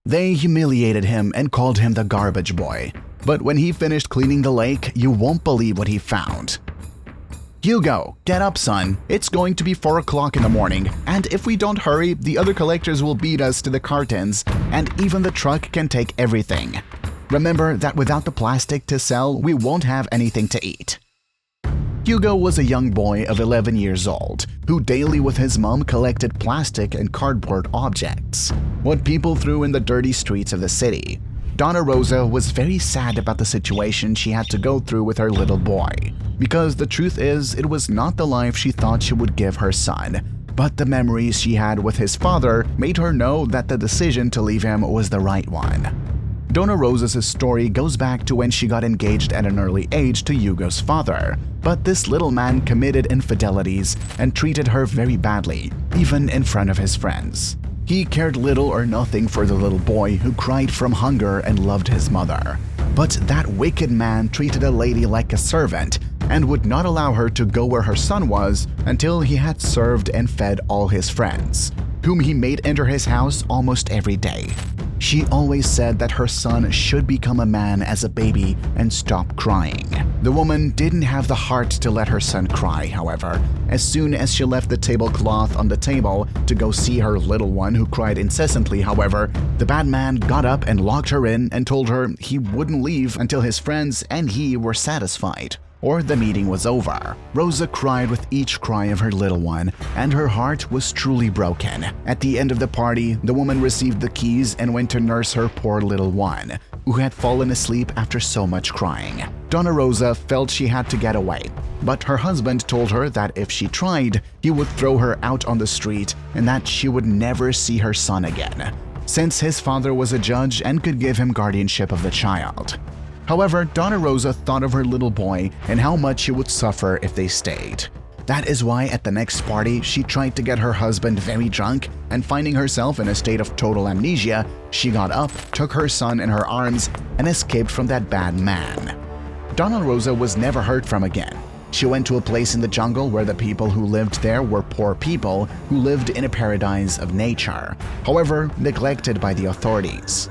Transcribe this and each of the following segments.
They humiliated him and called him the garbage boy. But when he finished cleaning the lake, you won't believe what he found. "Hugo, get up, son. It's going to be 4 o'clock in the morning, and if we don't hurry, the other collectors will beat us to the cartons, and even the truck can take everything. Remember that without the plastic to sell, we won't have anything to eat." Hugo was a young boy of 11 years old who daily with his mom collected plastic and cardboard objects, what people threw in the dirty streets of the city. Doña Rosa was very sad about the situation she had to go through with her little boy, because the truth is it was not the life she thought she would give her son, but the memories she had with his father made her know that the decision to leave him was the right one. Doña Rosa's story goes back to when she got engaged at an early age to Hugo's father, but this little man committed infidelities and treated her very badly, even in front of his friends. He cared little or nothing for the little boy who cried from hunger and loved his mother. But that wicked man treated a lady like a servant and would not allow her to go where her son was until he had served and fed all his friends, whom he made enter his house almost every day. She always said that her son should become a man as a baby and stop crying. The woman didn't have the heart to let her son cry, however. As soon as she left the tablecloth on the table to go see her little one who cried incessantly, however, the bad man got up and locked her in and told her he wouldn't leave until his friends and he were satisfied, or the meeting was over. Rosa cried with each cry of her little one, and her heart was truly broken. At the end of the party, the woman received the keys and went to nurse her poor little one, who had fallen asleep after so much crying. Doña Rosa felt she had to get away, but her husband told her that if she tried, he would throw her out on the street and that she would never see her son again, since his father was a judge and could give him guardianship of the child. However, Doña Rosa thought of her little boy and how much he would suffer if they stayed. That is why at the next party, she tried to get her husband very drunk, and finding herself in a state of total amnesia, she got up, took her son in her arms, and escaped from that bad man. Doña Rosa was never heard from again. She went to a place in the jungle where the people who lived there were poor people who lived in a paradise of nature, however, neglected by the authorities.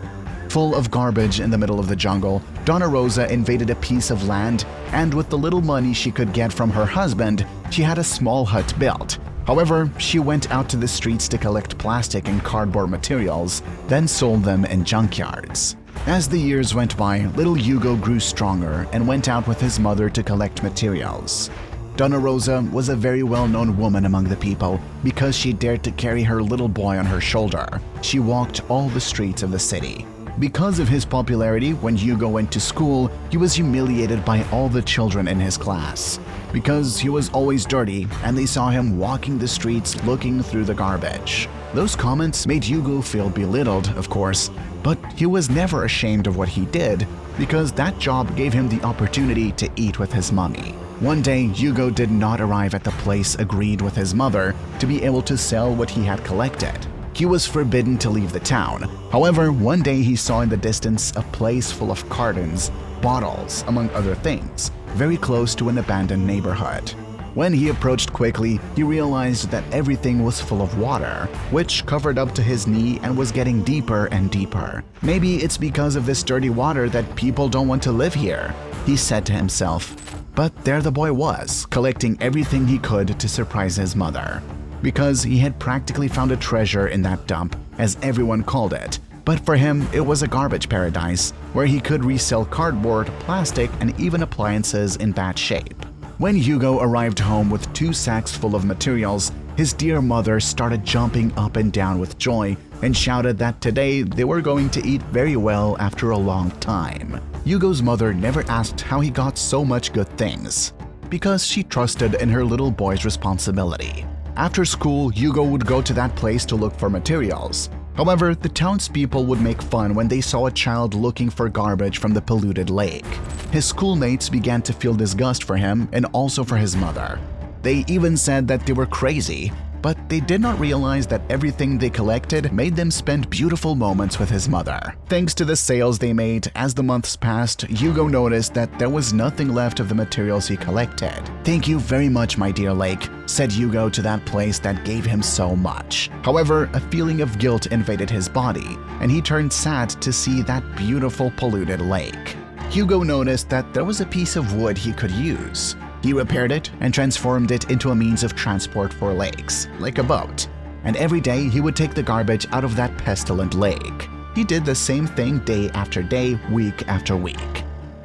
Full of garbage in the middle of the jungle, Doña Rosa invaded a piece of land, and with the little money she could get from her husband, she had a small hut built. However, she went out to the streets to collect plastic and cardboard materials, then sold them in junkyards. As the years went by, little Hugo grew stronger and went out with his mother to collect materials. Doña Rosa was a very well-known woman among the people because she dared to carry her little boy on her shoulder. She walked all the streets of the city. Because of his popularity, when Hugo went to school, he was humiliated by all the children in his class because he was always dirty and they saw him walking the streets looking through the garbage. Those comments made Hugo feel belittled, of course, but he was never ashamed of what he did because that job gave him the opportunity to eat with his mommy. One day, Hugo did not arrive at the place agreed with his mother to be able to sell what he had collected. He was forbidden to leave the town. However, one day he saw in the distance a place full of cartons, bottles, among other things, very close to an abandoned neighborhood. When he approached quickly, he realized that everything was full of water, which covered up to his knee and was getting deeper and deeper. Maybe it's because of this dirty water that people don't want to live here, he said to himself. But there the boy was, collecting everything he could to surprise his mother, because he had practically found a treasure in that dump, as everyone called it. But for him, it was a garbage paradise where he could resell cardboard, plastic, and even appliances in bad shape. When Hugo arrived home with 2 sacks full of materials, his dear mother started jumping up and down with joy and shouted that today they were going to eat very well after a long time. Hugo's mother never asked how he got so much good things, because she trusted in her little boy's responsibility. After school, Hugo would go to that place to look for materials. However, the townspeople would make fun when they saw a child looking for garbage from the polluted lake. His schoolmates began to feel disgust for him and also for his mother. They even said that they were crazy But they did not realize that everything they collected made them spend beautiful moments with his mother. Thanks to the sales they made, as the months passed, Hugo noticed that there was nothing left of the materials he collected. "Thank you very much, my dear lake," said Hugo to that place that gave him so much. However, a feeling of guilt invaded his body, and he turned sad to see that beautiful polluted lake. Hugo noticed that there was a piece of wood he could use. He repaired it and transformed it into a means of transport for lakes, like a boat. And every day he would take the garbage out of that pestilent lake. He did the same thing day after day, week after week.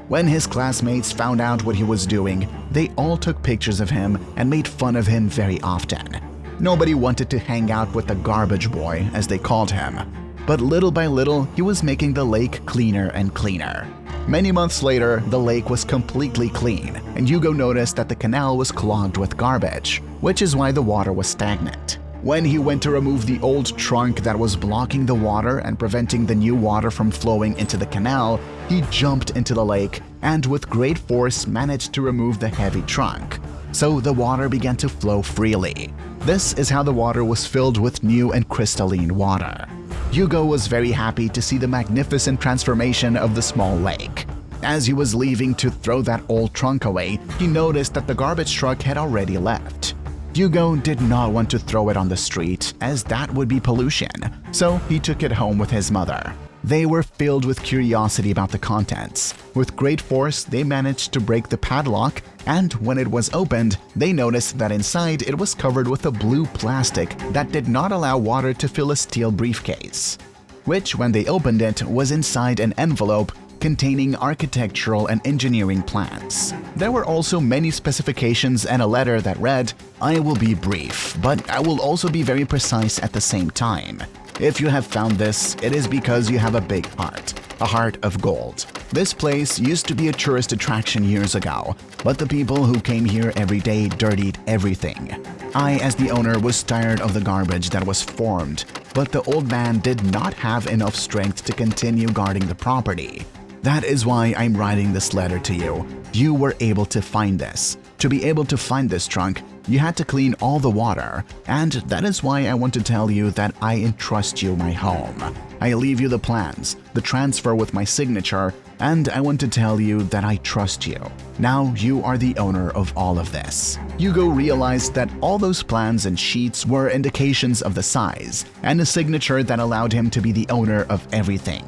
When his classmates found out what he was doing, they all took pictures of him and made fun of him very often. Nobody wanted to hang out with the garbage boy, as they called him. But little by little, he was making the lake cleaner and cleaner. Many months later, the lake was completely clean, and Hugo noticed that the canal was clogged with garbage, which is why the water was stagnant. When he went to remove the old trunk that was blocking the water and preventing the new water from flowing into the canal, he jumped into the lake and with great force managed to remove the heavy trunk. So the water began to flow freely. This is how the water was filled with new and crystalline water. Hugo was very happy to see the magnificent transformation of the small lake. As he was leaving to throw that old trunk away, he noticed that the garbage truck had already left. Hugo did not want to throw it on the street, as that would be pollution, so he took it home with his mother. They were filled with curiosity about the contents. With great force, they managed to break the padlock, and when it was opened, they noticed that inside it was covered with a blue plastic that did not allow water to fill a steel briefcase, which, when they opened it, was inside an envelope containing architectural and engineering plans. There were also many specifications and a letter that read, "I will be brief, but I will also be very precise at the same time. If you have found this, it is because you have a big heart, a heart of gold." This place used to be a tourist attraction years ago, but the people who came here every day dirtied everything. I, as the owner, was tired of the garbage that was formed, but the old man did not have enough strength to continue guarding the property. That is why I'm writing this letter to you. You were able to find this. To be able to find this trunk, you had to clean all the water, and that is why I want to tell you that I entrust you my home. I leave you the plans, the transfer with my signature, and I want to tell you that I trust you. Now you are the owner of all of this. Hugo realized that all those plans and sheets were indications of the size, and a signature that allowed him to be the owner of everything.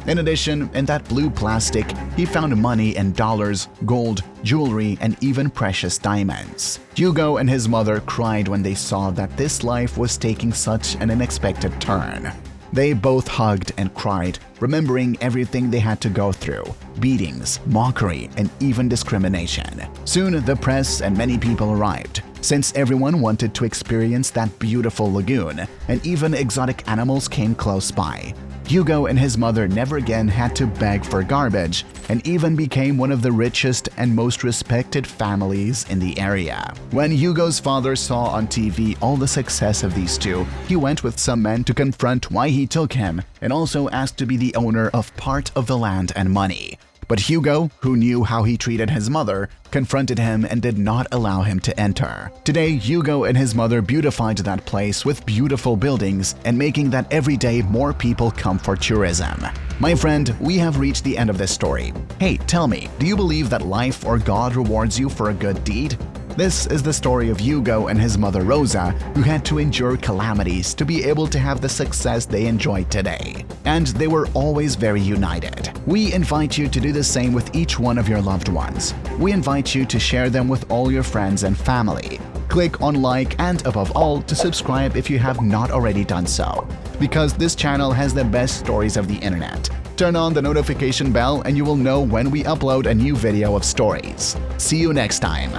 In addition, in that blue plastic, he found money and dollars, gold, jewelry, and even precious diamonds. Hugo and his mother cried when they saw that this life was taking such an unexpected turn. They both hugged and cried, remembering everything they had to go through: beatings, mockery, and even discrimination. Soon, the press and many people arrived, since everyone wanted to experience that beautiful lagoon, and even exotic animals came close by. Hugo and his mother never again had to beg for garbage and even became one of the richest and most respected families in the area. When Hugo's father saw on TV all the success of these two, he went with some men to confront why he took him and also asked to be the owner of part of the land and money. But Hugo, who knew how he treated his mother, confronted him and did not allow him to enter. Today, Hugo and his mother beautified that place with beautiful buildings and making that every day more people come for tourism. My friend, we have reached the end of this story. Hey, tell me, do you believe that life or God rewards you for a good deed? This is the story of Hugo and his mother Rosa, who had to endure calamities to be able to have the success they enjoy today. And they were always very united. We invite you to do the same with each one of your loved ones. We invite you to share them with all your friends and family. Click on like and above all to subscribe if you have not already done so, because this channel has the best stories of the internet. Turn on the notification bell and you will know when we upload a new video of stories. See you next time.